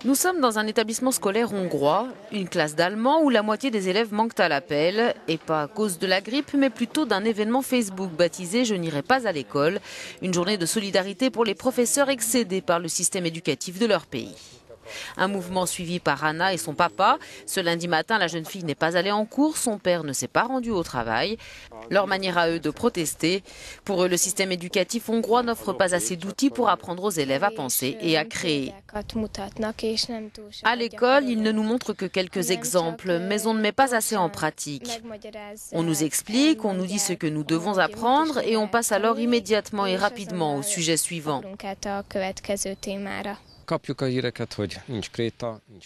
Nous sommes dans un établissement scolaire hongrois, une classe d'allemand où la moitié des élèves manquent à l'appel, et pas à cause de la grippe, mais plutôt d'un événement Facebook baptisé « Je n'irai pas à l'école », une journée de solidarité pour les professeurs excédés par le système éducatif de leur pays. Un mouvement suivi par Anna et son papa. Ce lundi matin, la jeune fille n'est pas allée en cours, son père ne s'est pas rendu au travail. Leur manière à eux de protester. Pour eux, le système éducatif hongrois n'offre pas assez d'outils pour apprendre aux élèves à penser et à créer. À l'école, ils ne nous montrent que quelques exemples, mais on ne met pas assez en pratique. On nous explique, on nous dit ce que nous devons apprendre et on passe alors immédiatement et rapidement au sujet suivant.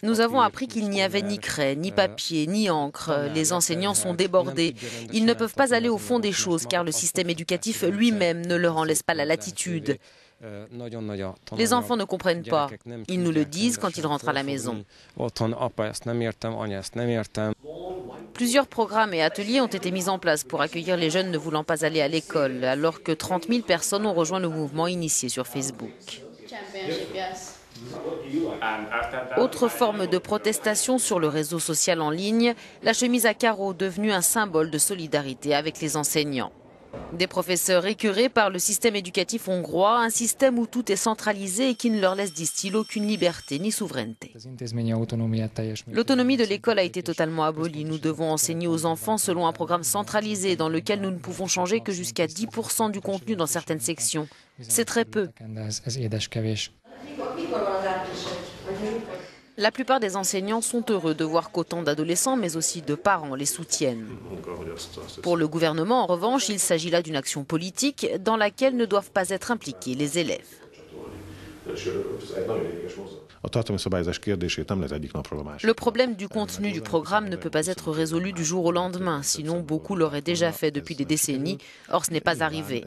Nous avons appris qu'il n'y avait ni craie, ni papier, ni encre. Les enseignants sont débordés. Ils ne peuvent pas aller au fond des choses car le système éducatif lui-même ne leur en laisse pas la latitude. Les enfants ne comprennent pas. Ils nous le disent quand ils rentrent à la maison. Plusieurs programmes et ateliers ont été mis en place pour accueillir les jeunes ne voulant pas aller à l'école, alors que 30 000 personnes ont rejoint le mouvement initié sur Facebook. Autre forme de protestation sur le réseau social en ligne, la chemise à carreaux devenue un symbole de solidarité avec les enseignants. Des professeurs écœurés par le système éducatif hongrois, un système où tout est centralisé et qui ne leur laisse, disent-ils, aucune liberté ni souveraineté. L'autonomie de l'école a été totalement abolie. Nous devons enseigner aux enfants selon un programme centralisé dans lequel nous ne pouvons changer que jusqu'à 10% du contenu dans certaines sections. C'est très peu. La plupart des enseignants sont heureux de voir qu'autant d'adolescents, mais aussi de parents, les soutiennent. Pour le gouvernement, en revanche, il s'agit là d'une action politique dans laquelle ne doivent pas être impliqués les élèves. Le problème du contenu du programme ne peut pas être résolu du jour au lendemain, sinon beaucoup l'auraient déjà fait depuis des décennies, or ce n'est pas arrivé.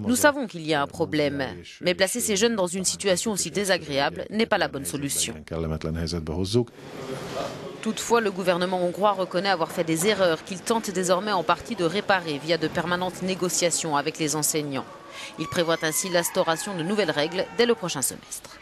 Nous savons qu'il y a un problème, mais placer ces jeunes dans une situation aussi désagréable n'est pas la bonne solution. Toutefois, le gouvernement hongrois reconnaît avoir fait des erreurs qu'il tente désormais en partie de réparer via de permanentes négociations avec les enseignants. Il prévoit ainsi l'instauration de nouvelles règles dès le prochain semestre.